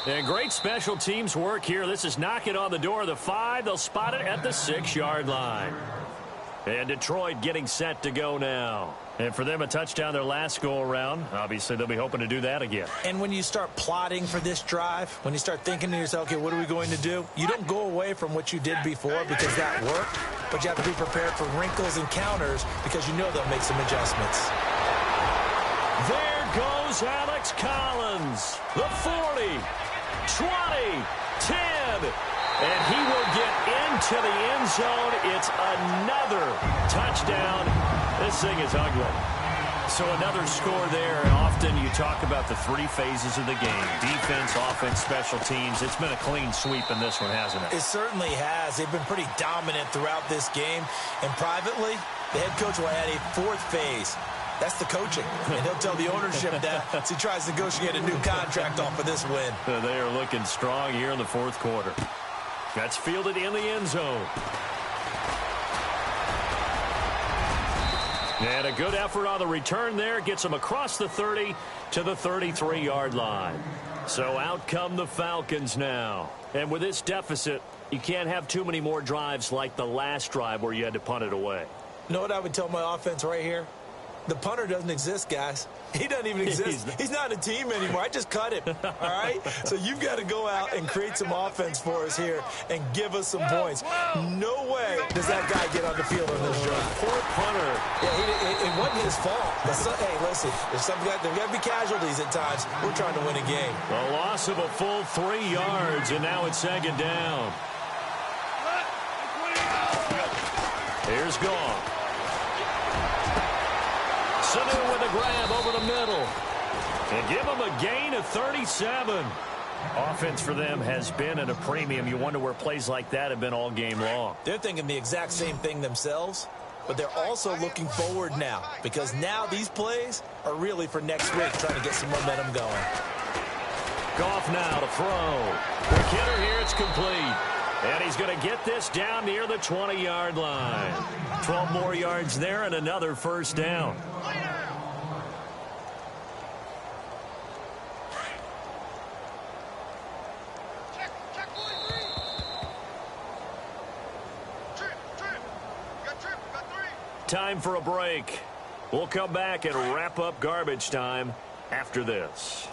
Speaker 1: And great special teams work here. This is knocking on the door of the 5. They'll spot it at the 6-yard line. And Detroit getting set to go now. And for them, a touchdown their last go-around. Obviously, they'll be hoping to do that again.
Speaker 2: And when you start plotting for this drive, when you start thinking to yourself, okay, what are we going to do? You don't go away from what you did before because that worked, but you have to be prepared for wrinkles and counters because you know they'll make some adjustments.
Speaker 1: There goes Alex Collins. The 40, 20, 10. And he will get into the end zone. It's another touchdown. This thing is ugly. So another score there. And often you talk about the 3 phases of the game. Defense, offense, special teams. It's been a clean sweep in this one, hasn't it?
Speaker 2: It certainly has. They've been pretty dominant throughout this game. And privately, the head coach will add a 4th phase. That's the coaching. And he'll tell the ownership that as he tries to negotiate a new contract off of this win.
Speaker 1: They are looking strong here in the fourth quarter. That's fielded in the end zone. And a good effort on the return there. Gets them across the 30 to the 33-yard line. So out come the Falcons now. And with this deficit, you can't have too many more drives like the last drive where you had to punt it away.
Speaker 2: You know what I would tell my offense right here? The punter doesn't exist, guys. He doesn't even exist. He's not a team anymore. I just cut him, all right? So you've got to go out and create some offense for us here and give us some points. No way does that guy get on the field on this drive.
Speaker 1: Poor punter.
Speaker 2: Yeah, it wasn't his fault. Hey, listen, there's got to be casualties at times. We're trying to win a game.
Speaker 1: A loss of a full 3 yards, and now it's second down. Here's Goff. Sanu with a grab over the middle. And give them a gain of 37. Offense for them has been at a premium. You wonder where plays like that have been all game long.
Speaker 2: They're thinking the exact same thing themselves, but they're also looking forward now because now these plays are really for next week, trying to get some momentum going.
Speaker 1: Goff now to throw. Quick hitter here, it's complete. And he's going to get this down near the 20-yard line. 12 more yards there and another first down. Time for a break. We'll come back and wrap up garbage time after this.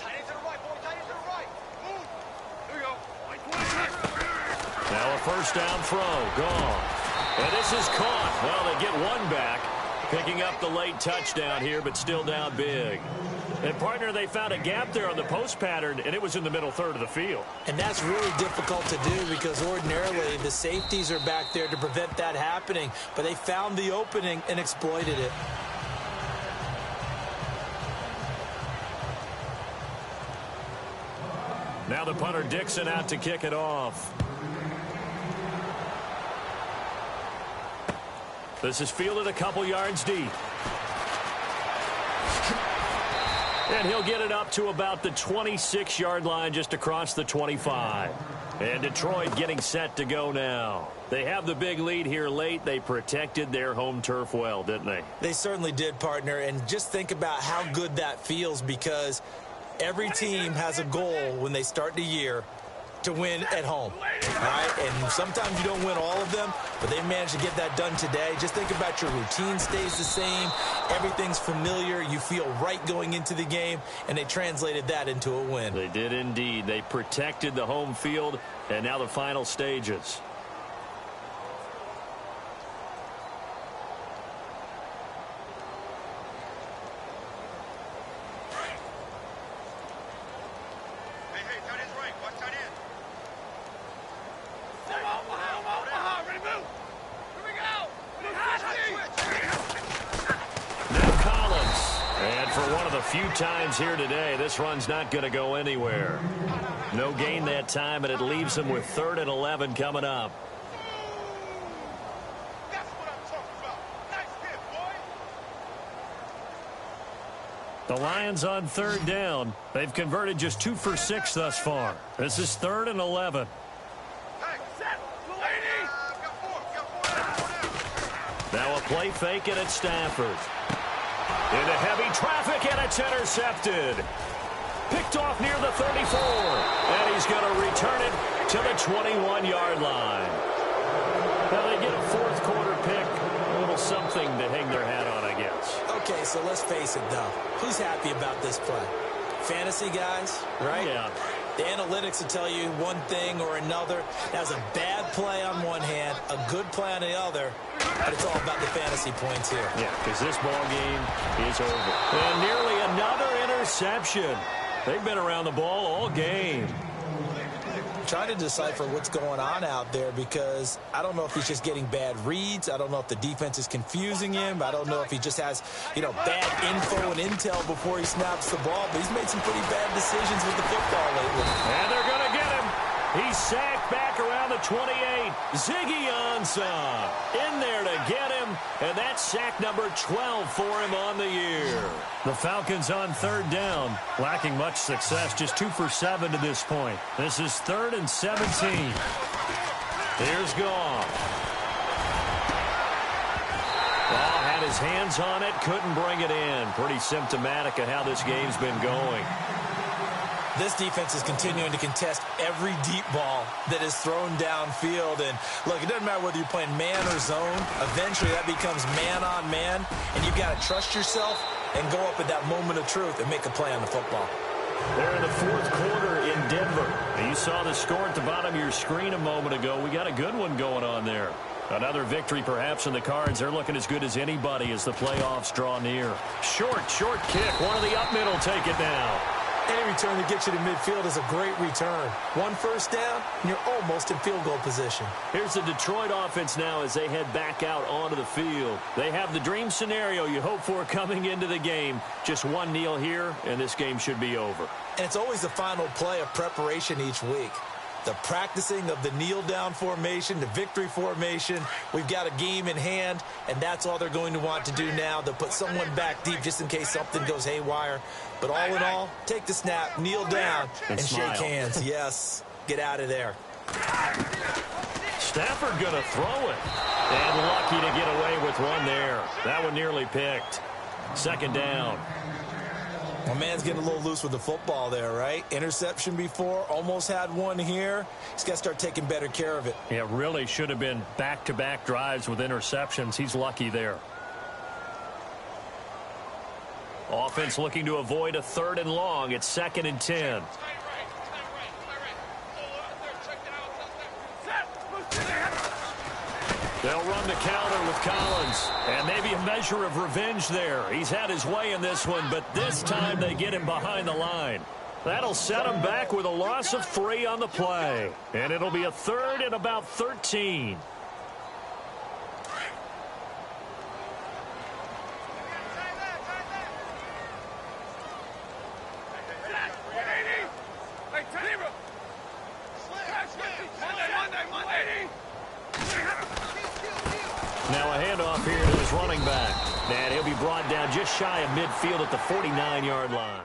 Speaker 1: Now a first down throw. Gone. And this is caught. Well, they get one back. Picking up the late touchdown here, but still down big. And, partner, they found a gap there on the post pattern, and it was in the middle third of the field.
Speaker 2: And that's really difficult to do because ordinarily the safeties are back there to prevent that happening. But they found the opening and exploited it.
Speaker 1: Now the punter Dixon out to kick it off. This is fielded a couple yards deep. And he'll get it up to about the 26-yard line just across the 25. And Detroit getting set to go now. They have the big lead here late. They protected their home turf well, didn't they?
Speaker 2: They certainly did, partner. And just think about how good that feels because every team has a goal when they start the year to win at home, all right? And sometimes you don't win all of them, but they managed to get that done today. Just think about your routine stays the same. Everything's familiar. You feel right going into the game, and they translated that into a win.
Speaker 1: They did indeed. They protected the home field, and now the final stages. Few times here today, this run's not going to go anywhere. No gain that time, and it leaves them with 3rd and 11 coming up.
Speaker 3: That's what I'm talking about. Nice hit, boy.
Speaker 1: The Lions on 3rd down. They've converted just 2 for 6 thus far. This is 3rd and 11.
Speaker 3: Hey, set.
Speaker 1: Now a play fake, and it's Stafford. Into heavy traffic, and it's intercepted. Picked off near the 34. And he's going to return it to the 21-yard line. Now they get a fourth quarter pick. A little something to hang their hat on, I guess.
Speaker 2: Okay, so let's face it, though. Who's happy about this play? Fantasy guys, right?
Speaker 1: Yeah.
Speaker 2: The analytics will tell you one thing or another. That's a bad play on one hand, a good play on the other, but it's all about the fantasy points here.
Speaker 1: Yeah, because this ball game is over. And nearly another interception. They've been around the ball all game.
Speaker 2: Trying to decipher what's going on out there because I don't know if he's just getting bad reads. I don't know if the defense is confusing him. I don't know if he just has, bad info and intel before he snaps the ball. But he's made some pretty bad decisions with the football lately.
Speaker 1: And they're going to get him. He's sacked back around the 28. Ziggy Ansah in there to get him. And that's sack number 12 for him on the year. The Falcons on third down, lacking much success, just 2 for 7 to this point. This is 3rd and 17. Here's Goff. Ball had his hands on it, couldn't bring it in. Pretty symptomatic of how this game's been going.
Speaker 2: This defense is continuing to contest every deep ball that is thrown downfield. And, look, it doesn't matter whether you're playing man or zone. Eventually, that becomes man on man, and you've got to trust yourself and go up at that moment of truth and make a play on the football.
Speaker 1: They're in the 4th quarter in Denver. You saw the score at the bottom of your screen a moment ago. We got a good one going on there. Another victory perhaps in the cards. They're looking as good as anybody as the playoffs draw near. Short kick. One of the up middle take it now.
Speaker 2: Any return that gets you to midfield is a great return. 1 first down, and you're almost in field goal position.
Speaker 1: Here's the Detroit offense now as they head back out onto the field. They have the dream scenario you hope for coming into the game. Just one kneel here, and this game should be over.
Speaker 2: And it's always the final play of preparation each week. The practicing of the kneel-down formation, the victory formation. We've got a game in hand, and that's all they're going to want to do now. They'll put someone back deep just in case something goes haywire. But all in all, take the snap, kneel down, and shake hands. Yes, get out of there.
Speaker 1: Stafford going to throw it. And lucky to get away with one there. That one nearly picked. 2nd down.
Speaker 2: Well, man's getting a little loose with the football there, right? Interception before, almost had one here. He's got to start taking better care of it.
Speaker 1: Yeah, really should have been back-to-back drives with interceptions. He's lucky there. Offense looking to avoid a 3rd and long. It's 2nd and 10. They'll run the counter with Collins. And maybe a measure of revenge there. He's had his way in this one, but this time they get him behind the line. That'll set him back with a loss of 3 on the play. And it'll be a 3rd and about 13. Now a handoff here to his running back. And he'll be brought down just shy of midfield at the 49-yard line.